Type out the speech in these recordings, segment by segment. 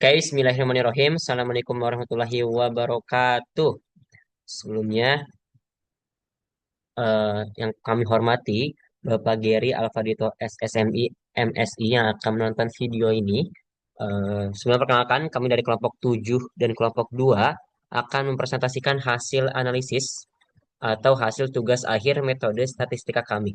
Oke, Bismillahirrahmanirrahim. Assalamualaikum warahmatullahi wabarakatuh. Sebelumnya, yang kami hormati Bapak Gary Alfadito SSMI MSI yang akan menonton video ini. Sebelum perkenalkan, kami dari kelompok 7 dan kelompok 2 akan mempresentasikan hasil analisis atau hasil tugas akhir metode statistika kami.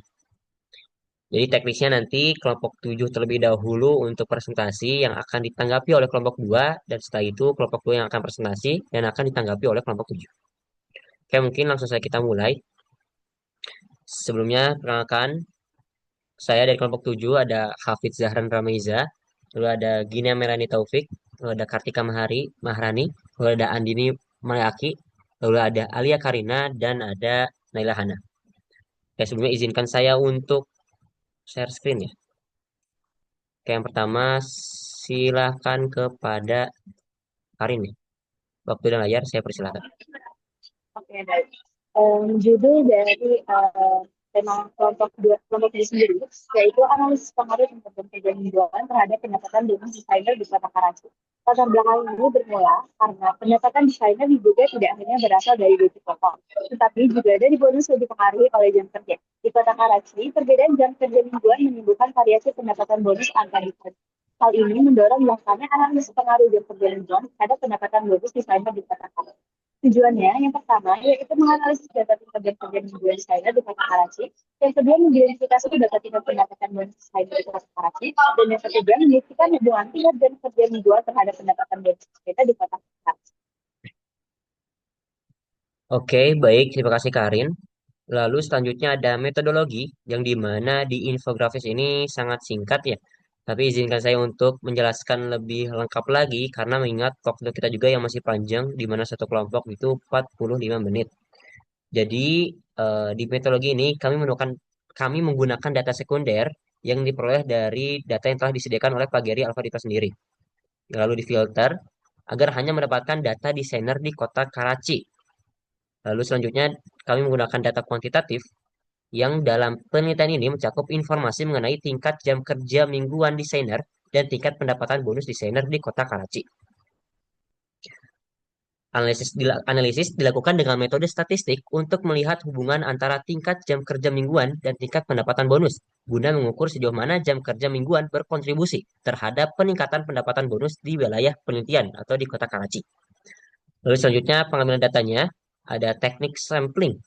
Jadi teknisnya nanti kelompok 7 terlebih dahulu untuk presentasi yang akan ditanggapi oleh kelompok 2 dan setelah itu kelompok 2 yang akan presentasi dan akan ditanggapi oleh kelompok 7. Oke, mungkin langsung saja kita mulai. Sebelumnya, perkenalkan saya dari kelompok 7 ada Hafidz Zahran Ramaiza, lalu ada Gina Melani Taufik, lalu ada Kartika Maharani, lalu ada Andini Mayaki, lalu ada Alia Karina dan ada Naila Hana. Oke, sebelumnya izinkan saya untuk share screen ya. Oke, yang pertama silahkan kepada Karin ya. Waktu dan layar saya persilahkan. Oke, baik. Judul dari tema kelompok dua sendiri yaitu analisis pengaruh intervensi penjualan terhadap pendapatan bonus desainer di kota Karachi. Latar belakang ini bermula karena pendapatan desainer diduga tidak hanya berasal dari gaji pokok, tetapi juga dari bonus yang dipengaruhi oleh jam kerja. Di kota Karachi, perbedaan jam kerja mingguan menimbulkan variasi pendapatan bonus antar desainer. Hal ini mendorong dilakukannya analisis pengaruh jam kerja mingguan terhadap pendapatan bonus desainer di kota Karachi. Tujuannya yang pertama yaitu menganalisis data tingkat dan kerja mingguan desainer di kota Karachi. Yang kedua mengidentifikasi data tingkat pendapatan bonus desainer di kota Karachi. Dan yang ketiga mendefinisikan hubungan tingkat dan kerja mingguan terhadap pendapatan bonus desainer di kota Karachi. Oke, baik. Terima kasih Karin. Lalu selanjutnya ada metodologi yang dimana di infografis ini sangat singkat ya. Tapi izinkan saya untuk menjelaskan lebih lengkap lagi karena mengingat waktu kita juga yang masih panjang di mana satu kelompok itu 45 menit. Jadi di metodologi ini kami menggunakan data sekunder yang diperoleh dari data yang telah disediakan oleh Pak Gary Alfadito sendiri. Lalu difilter agar hanya mendapatkan data desainer di kota Karachi. Lalu selanjutnya kami menggunakan data kuantitatif yang dalam penelitian ini mencakup informasi mengenai tingkat jam kerja mingguan desainer dan tingkat pendapatan bonus desainer di kota Karachi. Analisis dilakukan dengan metode statistik untuk melihat hubungan antara tingkat jam kerja mingguan dan tingkat pendapatan bonus, guna mengukur sejauh mana jam kerja mingguan berkontribusi terhadap peningkatan pendapatan bonus di wilayah penelitian atau di kota Karachi. Lalu selanjutnya pengambilan datanya ada teknik sampling.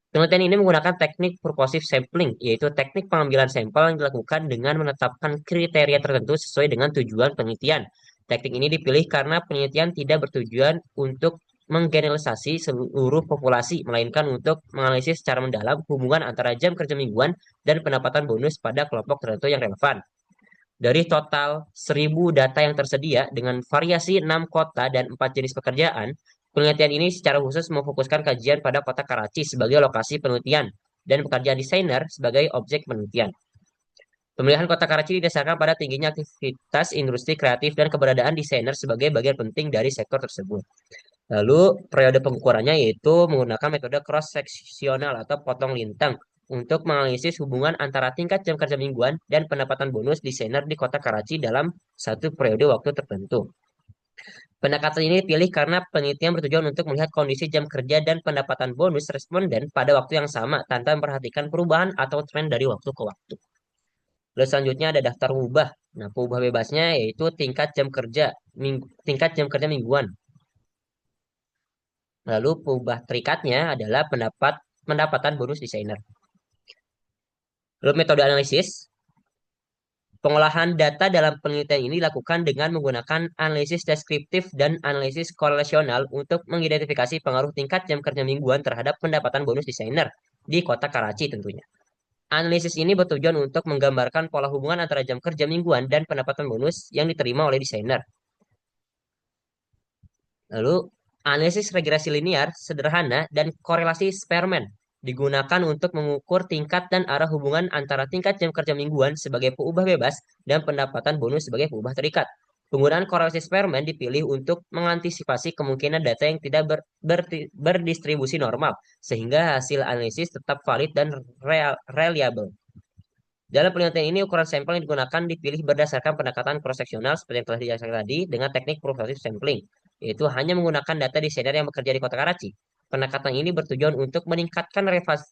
Penelitian ini menggunakan teknik purposive sampling, yaitu teknik pengambilan sampel yang dilakukan dengan menetapkan kriteria tertentu sesuai dengan tujuan penelitian. Teknik ini dipilih karena penelitian tidak bertujuan untuk menggeneralisasi seluruh populasi, melainkan untuk menganalisis secara mendalam hubungan antara jam kerja mingguan dan pendapatan bonus pada kelompok tertentu yang relevan. Dari total 1.000 data yang tersedia dengan variasi 6 kota dan 4 jenis pekerjaan, penelitian ini secara khusus memfokuskan kajian pada kota Karachi sebagai lokasi penelitian dan pekerjaan desainer sebagai objek penelitian. Pemilihan kota Karachi didasarkan pada tingginya aktivitas industri kreatif dan keberadaan desainer sebagai bagian penting dari sektor tersebut. Lalu periode pengukurannya yaitu menggunakan metode cross-seksional atau potong lintang untuk menganalisis hubungan antara tingkat jam kerja mingguan dan pendapatan bonus desainer di kota Karachi dalam satu periode waktu tertentu. Pendekatan ini dipilih karena penelitian bertujuan untuk melihat kondisi jam kerja dan pendapatan bonus responden pada waktu yang sama tanpa memperhatikan perubahan atau tren dari waktu ke waktu. Lalu selanjutnya ada daftar ubah. Nah, peubah bebasnya yaitu tingkat jam kerja mingguan. Lalu peubah terikatnya adalah pendapatan bonus desainer. Lalu metode analisis. Pengolahan data dalam penelitian ini dilakukan dengan menggunakan analisis deskriptif dan analisis korelasional untuk mengidentifikasi pengaruh tingkat jam kerja mingguan terhadap pendapatan bonus desainer di kota Karachi tentunya. Analisis ini bertujuan untuk menggambarkan pola hubungan antara jam kerja mingguan dan pendapatan bonus yang diterima oleh desainer. Lalu, analisis regresi linear, sederhana, dan korelasi Spearman digunakan untuk mengukur tingkat dan arah hubungan antara tingkat jam kerja mingguan sebagai peubah bebas dan pendapatan bonus sebagai peubah terikat. Penggunaan korelasi Spearman dipilih untuk mengantisipasi kemungkinan data yang tidak berdistribusi normal, sehingga hasil analisis tetap valid dan reliable. Dalam penelitian ini, ukuran sampel yang digunakan dipilih berdasarkan pendekatan cross-seksional seperti yang telah dijelaskan tadi dengan teknik progressive sampling, yaitu hanya menggunakan data desainer yang bekerja di kota Karachi. Pendekatan ini bertujuan untuk meningkatkan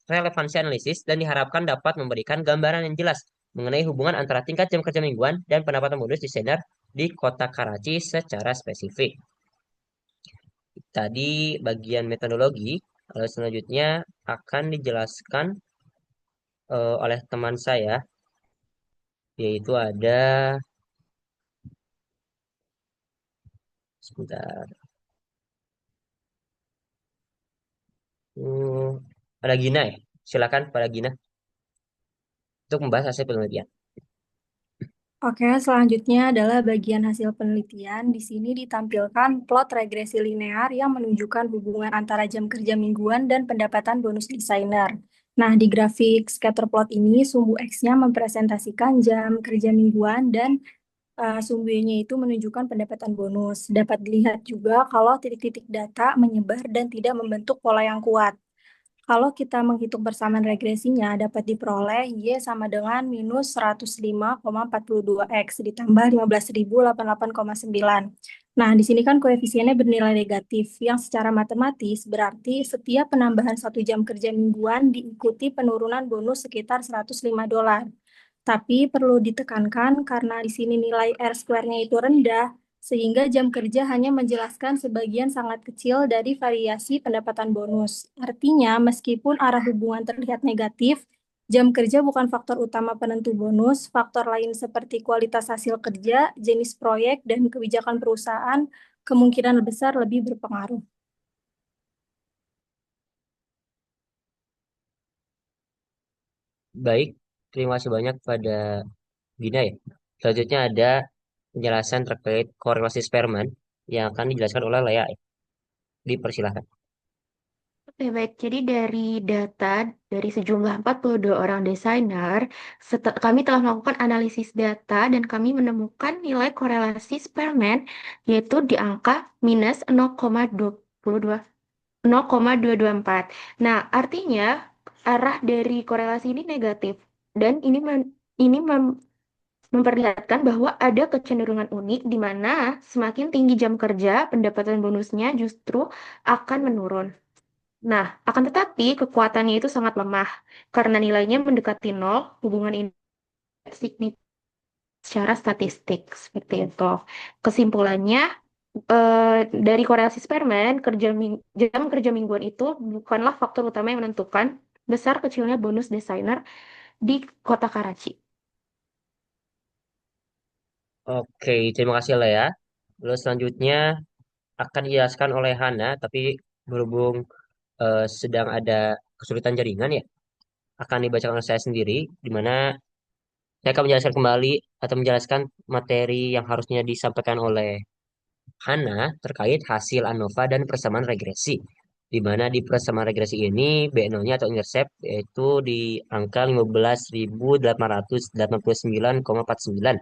relevansi analisis dan diharapkan dapat memberikan gambaran yang jelas mengenai hubungan antara tingkat jam kerja mingguan dan pendapatan bonus desainer di kota Karachi secara spesifik. Tadi bagian metodologi, lalu selanjutnya akan dijelaskan oleh teman saya, yaitu ada sebentar. Hmm, ada Gina ya. Silakan pada Gina untuk membahas hasil penelitian. Oke, selanjutnya adalah bagian hasil penelitian. Di sini ditampilkan plot regresi linear yang menunjukkan hubungan antara jam kerja mingguan dan pendapatan bonus desainer. Nah, di grafik scatter plot ini, sumbu X-nya mempresentasikan jam kerja mingguan dan sumbu Y-nya itu menunjukkan pendapatan bonus. Dapat dilihat juga kalau titik-titik data menyebar dan tidak membentuk pola yang kuat. Kalau kita menghitung persamaan regresinya, dapat diperoleh Y sama dengan minus 105,42 X ditambah 15.088,9. Nah, di sini kan koefisiennya bernilai negatif, yang secara matematis berarti setiap penambahan 1 jam kerja mingguan diikuti penurunan bonus sekitar $105. Tapi perlu ditekankan karena di sini nilai R square-nya itu rendah, sehingga jam kerja hanya menjelaskan sebagian sangat kecil dari variasi pendapatan bonus. Artinya, meskipun arah hubungan terlihat negatif, jam kerja bukan faktor utama penentu bonus. Faktor lain seperti kualitas hasil kerja, jenis proyek, dan kebijakan perusahaan kemungkinan besar lebih berpengaruh. Baik, terima kasih banyak pada Gina ya. Selanjutnya ada penjelasan terkait korelasi Spearman yang akan dijelaskan oleh Lea. Dipersilahkan. Oke, baik. Jadi dari data dari sejumlah 42 orang desainer, kami telah melakukan analisis data dan kami menemukan nilai korelasi Spearman yaitu di angka minus 0,22 0,224. Nah, artinya arah dari korelasi ini negatif dan memperlihatkan bahwa ada kecenderungan unik di mana semakin tinggi jam kerja, pendapatan bonusnya justru akan menurun. Nah, akan tetapi kekuatannya itu sangat lemah karena nilainya mendekati nol, hubungan ini signifikan secara statistik seperti itu. Kesimpulannya, dari korelasi Spearman, jam kerja mingguan itu bukanlah faktor utama yang menentukan besar kecilnya bonus desainer di kota Karachi. Oke, terima kasih Lea. Lalu selanjutnya akan dijelaskan oleh Hana, tapi berhubung sedang ada kesulitan jaringan ya, akan dibacakan oleh saya sendiri, di mana saya akan menjelaskan kembali atau menjelaskan materi yang harusnya disampaikan oleh Hana terkait hasil ANOVA dan persamaan regresi. Di mana di persamaan regresi ini B0-nya atau intercept yaitu di angka 15.889,49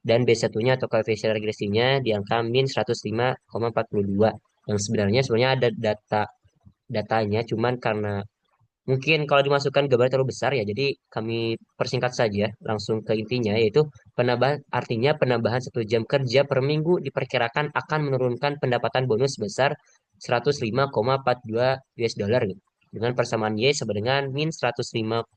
dan B1-nya atau koefisien regresinya di angka min 105,42. Yang sebenarnya ada datanya cuman karena mungkin kalau dimasukkan gambar terlalu besar ya, jadi kami persingkat saja langsung ke intinya, yaitu penambahan 1 jam kerja per minggu diperkirakan akan menurunkan pendapatan bonus sebesar 105,42 US dollar gitu. Dengan persamaan Y sama dengan min 105,42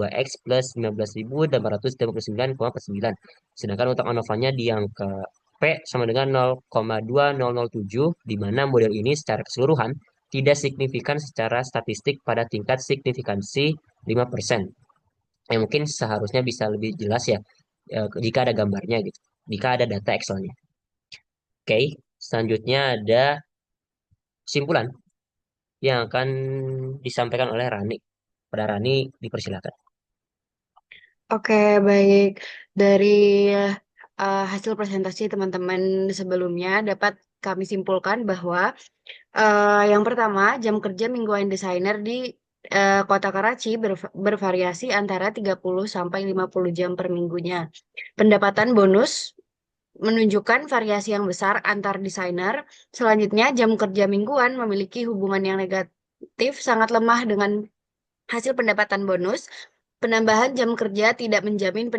X plus 15.859,49. Sedangkan untuk ANOVA-nya di angka P sama dengan 0,2007, di mana model ini secara keseluruhan tidak signifikan secara statistik pada tingkat signifikansi 5%. Yang mungkin seharusnya bisa lebih jelas ya, jika ada gambarnya gitu. Jika ada data Excel-nya. Oke, selanjutnya ada kesimpulan yang akan disampaikan oleh Rani. Pada Rani dipersilakan. Oke, baik. Dari hasil presentasi teman-teman sebelumnya dapat kami simpulkan bahwa yang pertama, jam kerja mingguan desainer di Kota Karachi bervariasi antara 30 sampai 50 jam per minggunya. Pendapatan bonus menunjukkan variasi yang besar antar desainer. Selanjutnya, jam kerja mingguan memiliki hubungan yang negatif sangat lemah dengan hasil pendapatan bonus. Penambahan jam kerja tidak menjamin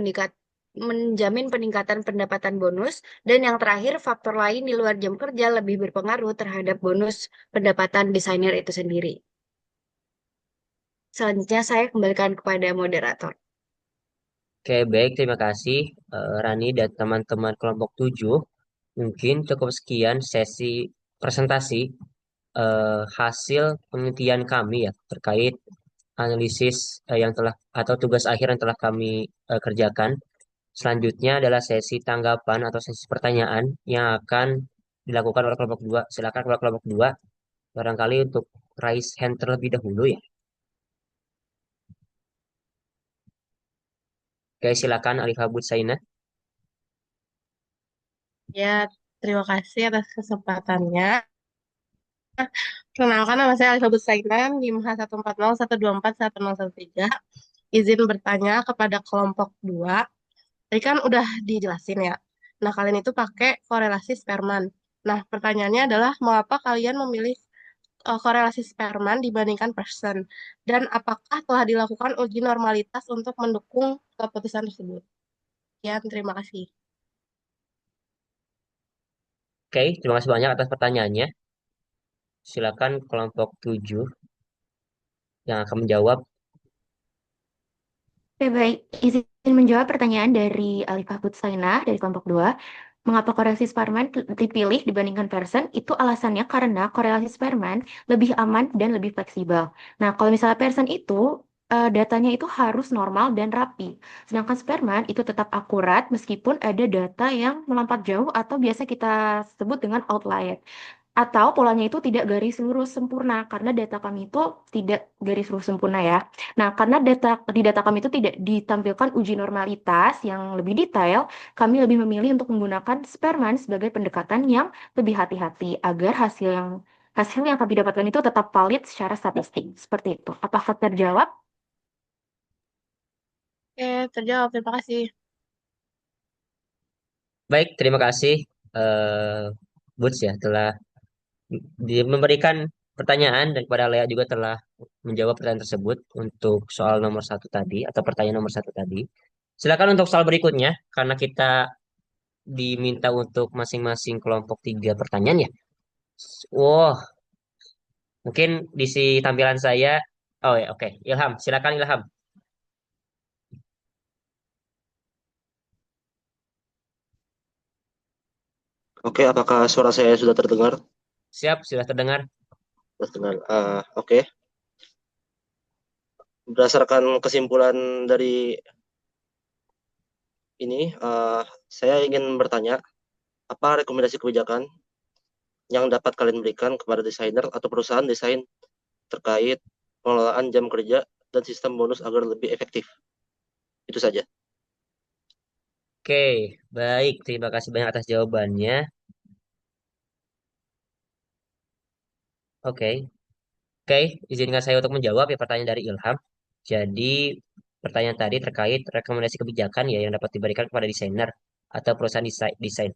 peningkatan pendapatan bonus. Dan yang terakhir, faktor lain di luar jam kerja lebih berpengaruh terhadap bonus pendapatan desainer itu sendiri. Selanjutnya saya kembalikan kepada moderator. Oke, baik. Terima kasih Rani dan teman-teman kelompok 7. Mungkin cukup sekian sesi presentasi hasil penelitian kami ya terkait analisis yang telah atau tugas akhir yang telah kami kerjakan. Selanjutnya adalah sesi tanggapan atau sesi pertanyaan yang akan dilakukan oleh kelompok 2. Silakan oleh kelompok 2 barangkali untuk raise hand terlebih dahulu ya. Oke, silakan Alif Habud Saina. Ya, terima kasih atas kesempatannya. Perkenalkan, nama saya Elizabeth Sainan, NIM H140124113. Izin bertanya kepada kelompok 2. Tadi kan udah dijelasin ya. Nah, kalian itu pakai korelasi Spearman. Nah, pertanyaannya adalah mengapa kalian memilih korelasi Spearman dibandingkan Pearson? Dan apakah telah dilakukan uji normalitas untuk mendukung keputusan tersebut? Ya, terima kasih. Oke, terima kasih banyak atas pertanyaannya. Silakan kelompok 7 yang akan menjawab. Oke, baik. Izin menjawab pertanyaan dari Alifah Putsaina dari kelompok 2. Mengapa korelasi Spearman dipilih dibandingkan Pearson? Itu alasannya karena korelasi Spearman lebih aman dan lebih fleksibel. Nah, kalau misalnya Pearson itu datanya itu harus normal dan rapi. Sedangkan Spearman itu tetap akurat meskipun ada data yang melompat jauh atau biasa kita sebut dengan outlier. Atau polanya itu tidak garis lurus sempurna karena data kami itu tidak garis lurus sempurna ya. Nah, karena di data kami itu tidak ditampilkan uji normalitas yang lebih detail, kami lebih memilih untuk menggunakan Spearman sebagai pendekatan yang lebih hati-hati agar hasil yang kami dapatkan itu tetap valid secara statistik. Seperti itu. Apakah terjawab? Oke, terjawab. Terima kasih. Baik, terima kasih eh Boots ya telah memberikan pertanyaan dan kepada Lea juga telah menjawab pertanyaan tersebut untuk soal nomor 1 tadi atau pertanyaan nomor 1 tadi. Silakan untuk soal berikutnya karena kita diminta untuk masing-masing kelompok 3 pertanyaan ya. Wah, mungkin di si tampilan saya. Oh ya, oke. Ilham, silakan Ilham. Oke, apakah suara saya sudah terdengar? Siap, sudah terdengar. Sudah terdengar. Oke. Berdasarkan kesimpulan dari ini, saya ingin bertanya, apa rekomendasi kebijakan yang dapat kalian berikan kepada desainer atau perusahaan desain terkait pengelolaan jam kerja dan sistem bonus agar lebih efektif? Itu saja. Oke, baik. Terima kasih banyak atas jawabannya. Oke, oke. Izinkan saya untuk menjawab ya pertanyaan dari Ilham. Jadi, pertanyaan tadi terkait rekomendasi kebijakan ya yang dapat diberikan kepada desainer atau perusahaan desain.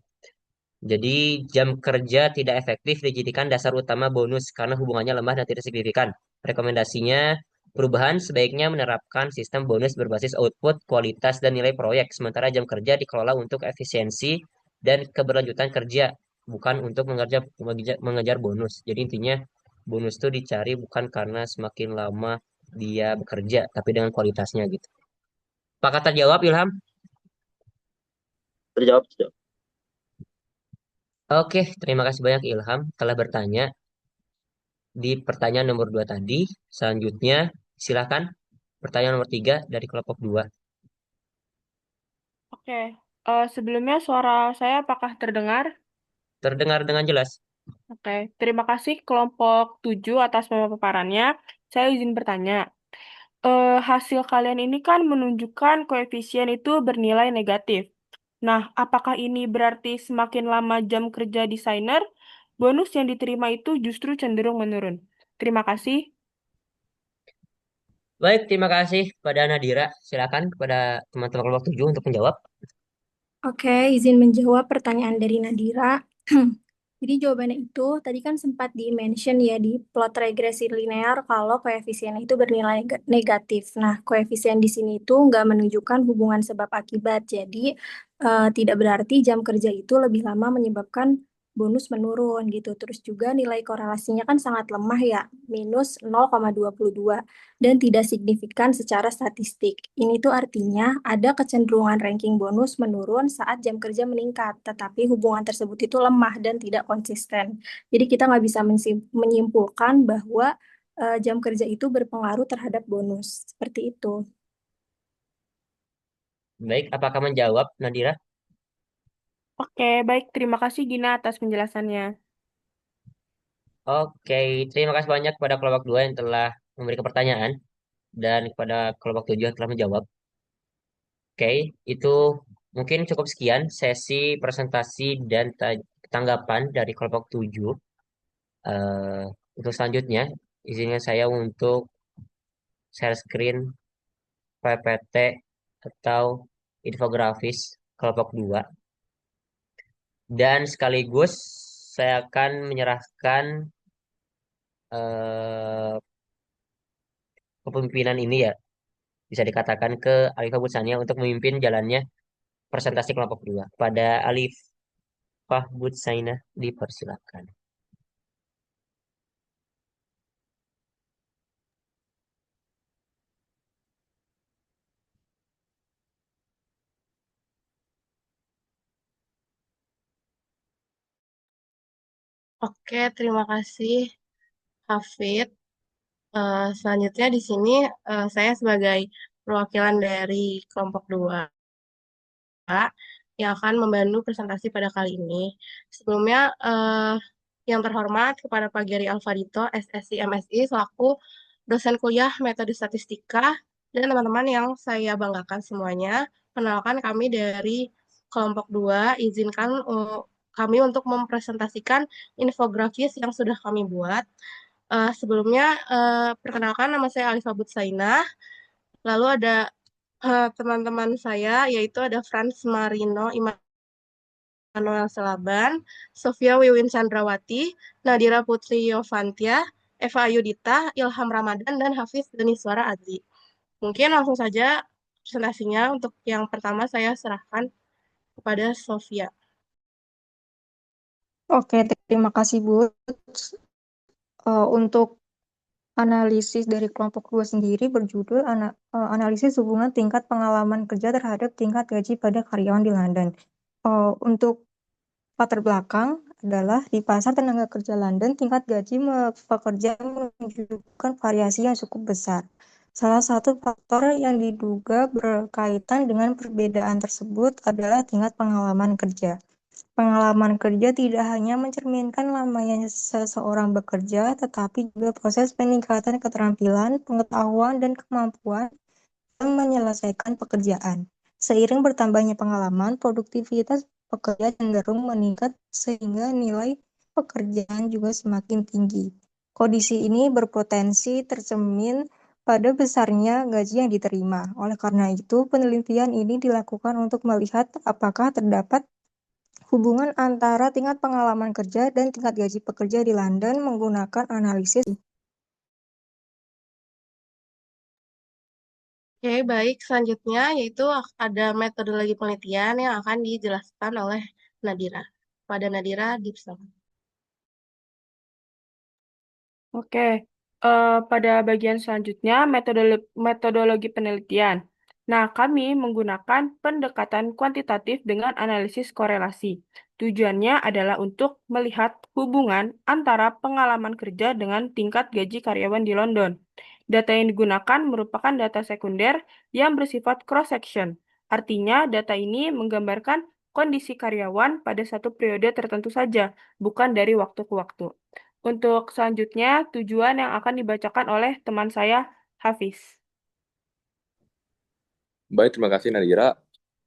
Jadi, jam kerja tidak efektif dijadikan dasar utama bonus karena hubungannya lemah dan tidak signifikan. Rekomendasinya, perubahan sebaiknya menerapkan sistem bonus berbasis output, kualitas, dan nilai proyek, sementara jam kerja dikelola untuk efisiensi dan keberlanjutan kerja, bukan untuk mengejar bonus. Jadi intinya, bonus itu dicari bukan karena semakin lama dia bekerja, tapi dengan kualitasnya gitu. Apakah terjawab, Ilham? Terjawab, terjawab. Oke, terima kasih banyak Ilham telah bertanya di pertanyaan nomor 2 tadi. Selanjutnya, silakan pertanyaan nomor 3 dari kelompok 2. Oke, sebelumnya suara saya apakah terdengar? Terdengar dengan jelas. Oke, terima kasih kelompok 7 atas pemaparannya. Saya izin bertanya. Hasil kalian ini kan menunjukkan koefisien itu bernilai negatif. Nah, apakah ini berarti semakin lama jam kerja desainer, bonus yang diterima itu justru cenderung menurun? Terima kasih. Baik, terima kasih kepada Nadira. Silakan kepada teman-teman kelompok 7 untuk menjawab. Oke, izin menjawab pertanyaan dari Nadira. Jadi jawabannya itu tadi kan sempat di-mention ya di plot regresi linear kalau koefisiennya itu bernilai negatif. Nah, koefisien di sini itu nggak menunjukkan hubungan sebab akibat. Jadi tidak berarti jam kerja itu lebih lama menyebabkan bonus menurun gitu. Terus juga nilai korelasinya kan sangat lemah ya, minus 0,22 dan tidak signifikan secara statistik. Ini tuh artinya ada kecenderungan ranking bonus menurun saat jam kerja meningkat, tetapi hubungan tersebut itu lemah dan tidak konsisten. Jadi kita nggak bisa menyimpulkan bahwa jam kerja itu berpengaruh terhadap bonus. Seperti itu. Baik, apakah menjawab, Nadira? Oke, baik. Terima kasih Gina atas penjelasannya. Oke, terima kasih banyak kepada kelompok 2 yang telah memberikan pertanyaan dan kepada kelompok 7 yang telah menjawab. Oke, itu mungkin cukup sekian sesi presentasi dan tanggapan dari kelompok 7. Eh, untuk selanjutnya, izinkan saya untuk share screen PPT atau infografis kelompok 2. Dan sekaligus saya akan menyerahkan eh, kepemimpinan ini ya, bisa dikatakan ke Alifah Butsania untuk memimpin jalannya presentasi kelompok 2. Pada Alifah Butsaina dipersilakan. Oke, terima kasih Hafid. Selanjutnya di sini saya sebagai perwakilan dari kelompok 2 yang akan membantu presentasi pada kali ini. Sebelumnya, yang terhormat kepada Pak Geri Alfadito, SSI MSI, selaku dosen kuliah metode statistika, dan teman-teman yang saya banggakan semuanya, kenalkan kami dari kelompok 2, izinkan kami untuk mempresentasikan infografis yang sudah kami buat. Sebelumnya, perkenalkan nama saya Alifah Butsainah, lalu ada teman-teman saya, yaitu ada Franz Marino Immanuel Selaban, Sofia Wiwin Chandrawati, Nadira Putri Yovantia, Eva Ayudita, Ilham Ramadan, dan Hafiz Deniswara Azi. Mungkin langsung saja presentasinya. Untuk yang pertama saya serahkan kepada Sofia. Oke, terima kasih Bu. Untuk analisis dari kelompok 2 sendiri berjudul analisis hubungan tingkat pengalaman kerja terhadap tingkat gaji pada karyawan di London. Untuk latar belakang adalah di pasar tenaga kerja London, tingkat gaji pekerja menunjukkan variasi yang cukup besar. Salah satu faktor yang diduga berkaitan dengan perbedaan tersebut adalah tingkat pengalaman kerja. Pengalaman kerja tidak hanya mencerminkan lamanya seseorang bekerja, tetapi juga proses peningkatan keterampilan, pengetahuan, dan kemampuan dalam menyelesaikan pekerjaan. Seiring bertambahnya pengalaman, produktivitas pekerja cenderung meningkat sehingga nilai pekerjaan juga semakin tinggi. Kondisi ini berpotensi tercermin pada besarnya gaji yang diterima. Oleh karena itu, penelitian ini dilakukan untuk melihat apakah terdapat hubungan antara tingkat pengalaman kerja dan tingkat gaji pekerja di London menggunakan analisis. Oke, baik. Selanjutnya yaitu ada metodologi penelitian yang akan dijelaskan oleh Nadira. Pada Nadira, dipersilakan. Oke, pada bagian selanjutnya metodologi penelitian. Nah, kami menggunakan pendekatan kuantitatif dengan analisis korelasi. Tujuannya adalah untuk melihat hubungan antara pengalaman kerja dengan tingkat gaji karyawan di London. Data yang digunakan merupakan data sekunder yang bersifat cross-section. Artinya, data ini menggambarkan kondisi karyawan pada satu periode tertentu saja, bukan dari waktu ke waktu. Untuk selanjutnya, tujuan yang akan dibacakan oleh teman saya, Hafiz. Baik, terima kasih Nadira.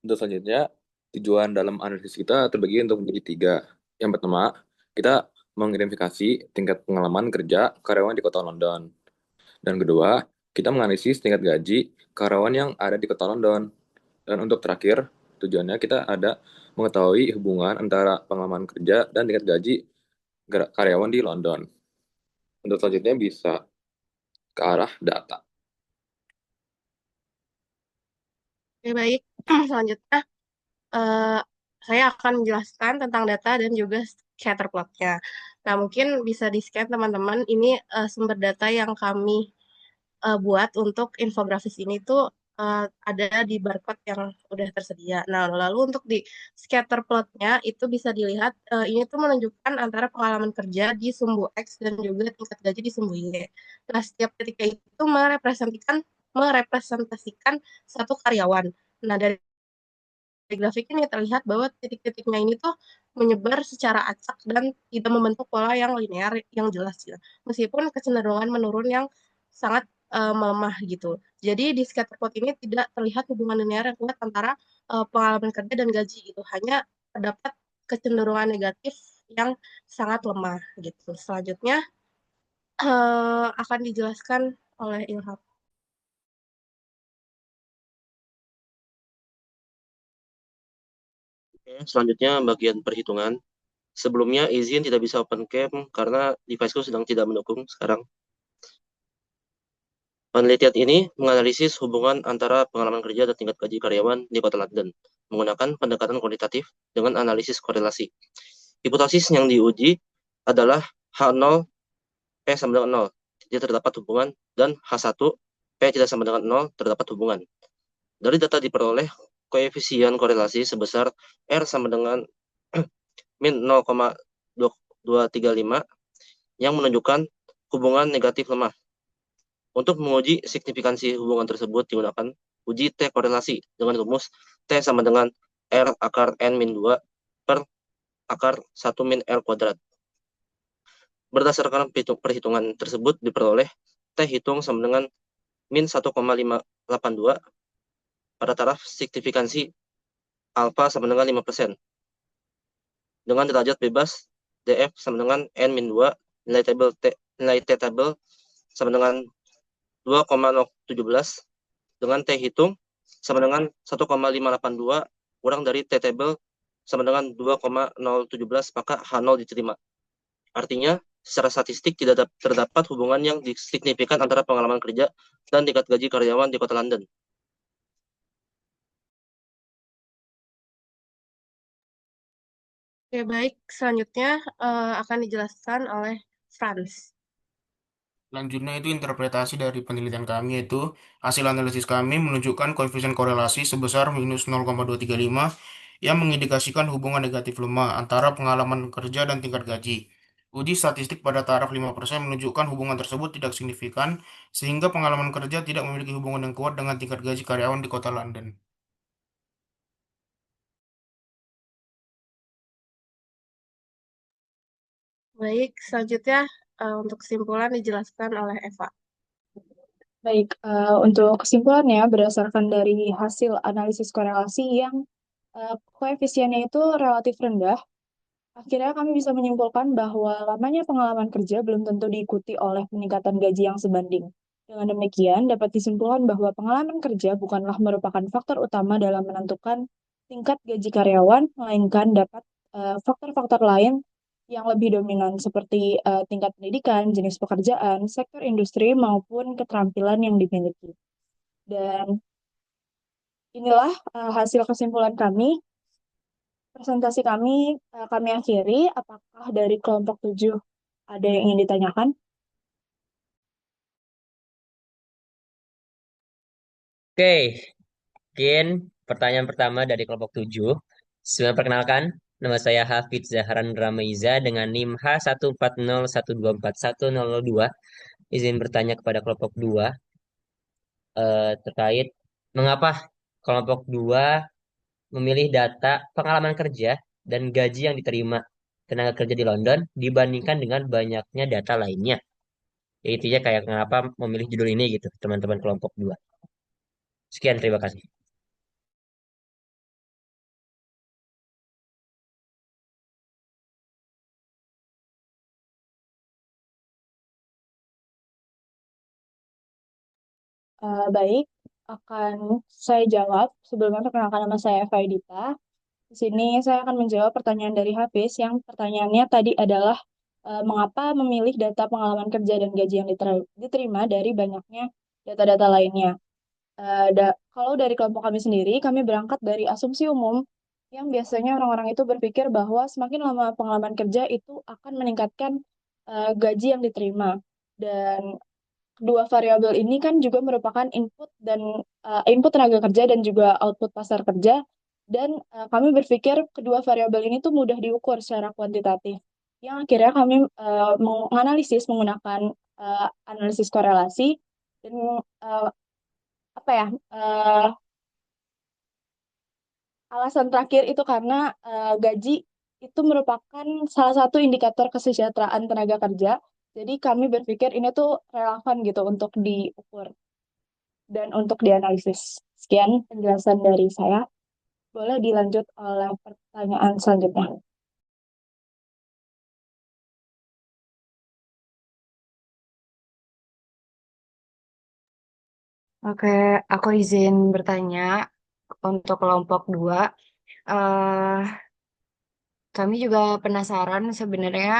Untuk selanjutnya, tujuan dalam analisis kita terbagi untuk menjadi 3. Yang pertama, kita mengidentifikasi tingkat pengalaman kerja karyawan di kota London. Dan kedua, kita menganalisis tingkat gaji karyawan yang ada di kota London. Dan untuk terakhir, tujuannya kita ada mengetahui hubungan antara pengalaman kerja dan tingkat gaji karyawan di London. Untuk selanjutnya bisa ke arah data. Oke, baik. Selanjutnya, eh, saya akan menjelaskan tentang data dan juga scatter plotnya. Nah, mungkin bisa di-scan teman-teman. Ini sumber data yang kami buat untuk infografis ini tuh ada di barcode yang udah tersedia. Nah, lalu untuk di scatter plotnya itu bisa dilihat ini tuh menunjukkan antara pengalaman kerja di sumbu X dan juga tingkat gaji di sumbu Y. Nah, setiap ketika itu merepresentasikan satu karyawan. Nah, dari grafik ini terlihat bahwa titik-titiknya ini tuh menyebar secara acak dan tidak membentuk pola yang linear yang jelas ya. Meskipun kecenderungan menurun yang sangat melemah gitu. Jadi di scatterplot ini tidak terlihat hubungan linear yang kuat antara pengalaman kerja dan gaji gitu. Hanya terdapat kecenderungan negatif yang sangat lemah gitu. Selanjutnya akan dijelaskan oleh Ilham. Oke, selanjutnya bagian perhitungan. Sebelumnya izin tidak bisa open cam karena deviceku sedang tidak mendukung sekarang. Penelitian ini menganalisis hubungan antara pengalaman kerja dan tingkat gaji karyawan di Kota London menggunakan pendekatan kuantitatif dengan analisis korelasi. Hipotesis yang diuji adalah H0 P sama dengan 0, tidak terdapat hubungan, dan H1 P tidak sama dengan 0, terdapat hubungan. Dari data diperoleh koefisien korelasi sebesar R sama dengan min 0,235 yang menunjukkan hubungan negatif lemah. Untuk menguji signifikansi hubungan tersebut digunakan uji T korelasi dengan rumus T sama dengan R akar N min 2 per akar 1 min R kuadrat. Berdasarkan perhitungan tersebut diperoleh T hitung sama dengan min 1,582 pada taraf signifikansi alfa sama dengan 5%. Dengan derajat bebas DF sama dengan N min 2, nilai T table sama dengan 2,017 dengan T hitung sama dengan 1,582 kurang dari T table sama dengan 2,017 maka H0 diterima. Artinya, secara statistik tidak terdapat hubungan yang signifikan antara pengalaman kerja dan tingkat gaji karyawan di Kota London. Oke, baik. Selanjutnya akan dijelaskan oleh Franz. Selanjutnya itu interpretasi dari penelitian kami, yaitu hasil analisis kami menunjukkan koefisien korelasi sebesar minus 0,235 yang mengindikasikan hubungan negatif lemah antara pengalaman kerja dan tingkat gaji. Uji statistik pada taraf 5% menunjukkan hubungan tersebut tidak signifikan, sehingga pengalaman kerja tidak memiliki hubungan yang kuat dengan tingkat gaji karyawan di kota London. Baik, selanjutnya untuk kesimpulan dijelaskan oleh Eva. Baik, untuk kesimpulannya berdasarkan dari hasil analisis korelasi yang koefisiennya itu relatif rendah, akhirnya kami bisa menyimpulkan bahwa lamanya pengalaman kerja belum tentu diikuti oleh peningkatan gaji yang sebanding. Dengan demikian, dapat disimpulkan bahwa pengalaman kerja bukanlah merupakan faktor utama dalam menentukan tingkat gaji karyawan, melainkan dapat faktor-faktor lain yang lebih dominan seperti tingkat pendidikan, jenis pekerjaan, sektor industri, maupun keterampilan yang dimiliki. Dan inilah hasil kesimpulan kami. Presentasi kami akhiri. Apakah dari kelompok 7 ada yang ingin ditanyakan? Oke, mungkin pertanyaan pertama dari kelompok 7. Sebelum perkenalkan, nama saya Hafidz Zahran Ramaiza dengan NIM H14012410002. Izin bertanya kepada kelompok 2 terkait mengapa kelompok 2 memilih data pengalaman kerja dan gaji yang diterima tenaga kerja di London dibandingkan dengan banyaknya data lainnya. Ya, intinya kayak kenapa memilih judul ini gitu, teman-teman kelompok 2. Sekian, terima kasih. Baik, akan saya jawab. Sebelumnya perkenalkan nama saya Eva Edita. Di sini saya akan menjawab pertanyaan dari Hafiz yang pertanyaannya tadi adalah mengapa memilih data pengalaman kerja dan gaji yang diterima dari banyaknya data-data lainnya. Kalau dari kelompok kami sendiri, kami berangkat dari asumsi umum yang biasanya orang-orang itu berpikir bahwa semakin lama pengalaman kerja itu akan meningkatkan gaji yang diterima. Dan kedua variabel ini kan juga merupakan input tenaga kerja dan juga output pasar kerja. Dan kami berpikir kedua variabel ini tuh mudah diukur secara kuantitatif. Yang akhirnya kami menganalisis menggunakan analisis korelasi dan uh, apa ya alasan terakhir itu karena gaji itu merupakan salah satu indikator kesejahteraan tenaga kerja. Jadi kami berpikir ini tuh relevan gitu untuk diukur dan untuk dianalisis. Sekian penjelasan dari saya. Boleh dilanjut oleh pertanyaan selanjutnya. Oke, aku izin bertanya untuk kelompok 2. eh Kami juga penasaran sebenarnya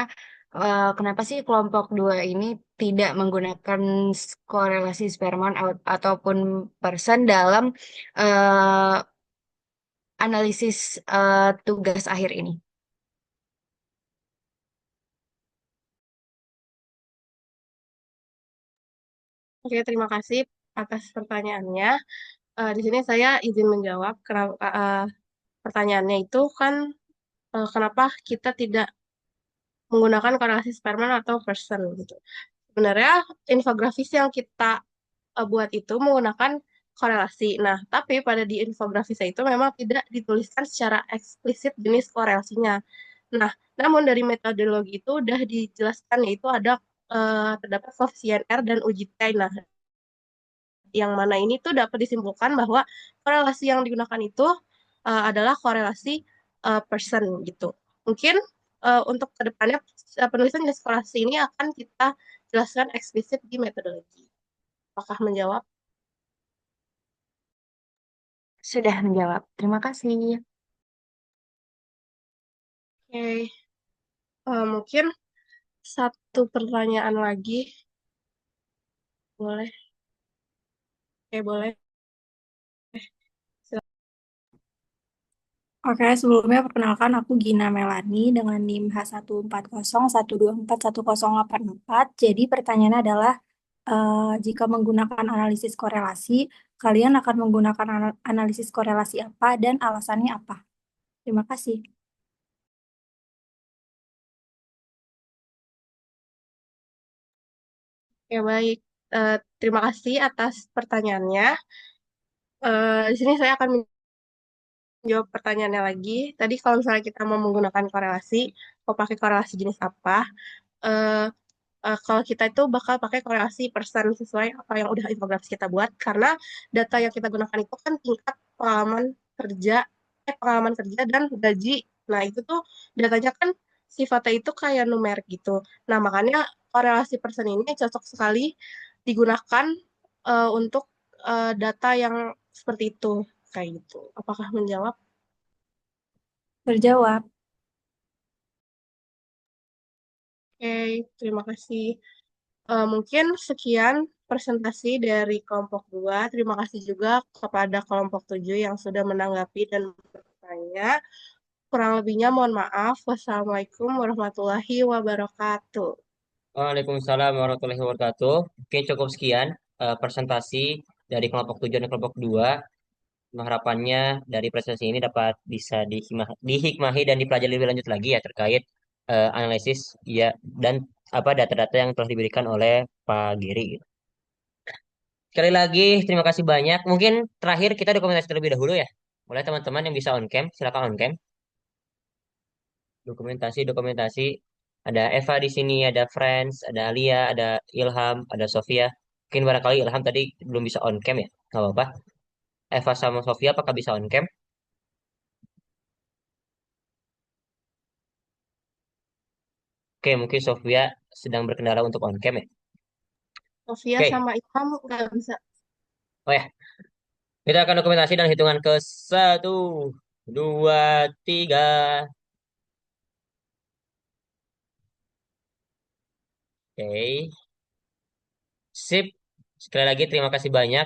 kenapa sih kelompok 2 ini tidak menggunakan korelasi Spearman ataupun person dalam eh, analisis tugas akhir ini. Oke, terima kasih atas pertanyaannya. Di sini saya izin menjawab. Pertanyaannya itu kan kenapa kita tidak menggunakan korelasi Spearman atau person gitu. Sebenarnya infografis yang kita buat itu menggunakan korelasi. Nah, tapi pada di infografisnya itu memang tidak dituliskan secara eksplisit jenis korelasinya. Nah, namun dari metodologi itu udah dijelaskan yaitu ada terdapat koefisien R dan uji T. Nah, yang mana ini tuh dapat disimpulkan bahwa korelasi yang digunakan itu adalah korelasi person gitu. Mungkin untuk kedepannya penulisan jenis korelasi ini akan kita jelaskan eksplisit di metodologi. Apakah menjawab? Sudah menjawab. Terima kasih. Oke, mungkin satu pertanyaan lagi, boleh? Oke, boleh. Silakan. Oke, sebelumnya perkenalkan aku Gina Melani dengan NIM H14012410884. Jadi pertanyaannya adalah, jika menggunakan analisis korelasi, kalian akan menggunakan analisis korelasi apa dan alasannya apa? Terima kasih. Oke, baik. Terima kasih atas pertanyaannya. Di sini saya akan menjawab pertanyaannya lagi. Tadi kalau misalnya kita mau menggunakan korelasi, mau pakai korelasi jenis apa? Eh, Kalau kita itu bakal pakai korelasi persen sesuai apa yang udah infografis kita buat, karena data yang kita gunakan itu kan tingkat kerja, pengalaman kerja dan gaji. Nah, itu tuh datanya kan sifatnya itu kayak numerik gitu. Nah, makanya korelasi persen ini cocok sekali digunakan untuk data yang seperti itu, kayak gitu. Apakah menjawab? Berjawab. Oke, terima kasih. Mungkin sekian presentasi dari kelompok 2. Terima kasih juga kepada kelompok 7 yang sudah menanggapi dan bertanya. Kurang lebihnya mohon maaf. Wassalamualaikum warahmatullahi wabarakatuh. Waalaikumsalam warahmatullahi wabarakatuh. Mungkin cukup sekian presentasi dari kelompok 7 dan kelompok 2. Harapannya dari presentasi ini dapat bisa dihikmahi dan dipelajari lebih lanjut lagi ya terkait analisis ya dan apa data-data yang telah diberikan oleh Pak Giri. Gitu. Sekali lagi terima kasih banyak. Mungkin terakhir kita dokumentasi terlebih dahulu ya. Boleh teman-teman yang bisa on cam, silakan on cam. Dokumentasi. Ada Eva di sini, ada Friends, ada Alia, ada Ilham, ada Sofia. Mungkin barangkali Ilham tadi belum bisa on cam ya. Nggak apa-apa. Eva sama Sofia apakah bisa on cam? Oke, mungkin Sofia sedang berkendara untuk on cam ya. Sofia Oke. sama Ilham nggak bisa. Oh ya, kita akan dokumentasi dan hitungan ke 1, 2, 3. Oke, sip. Sekali lagi terima kasih banyak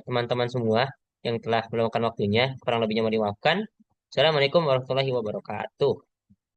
teman-teman semua yang telah meluangkan waktunya. Kurang lebihnya mau dimaafkan. Assalamualaikum warahmatullahi wabarakatuh.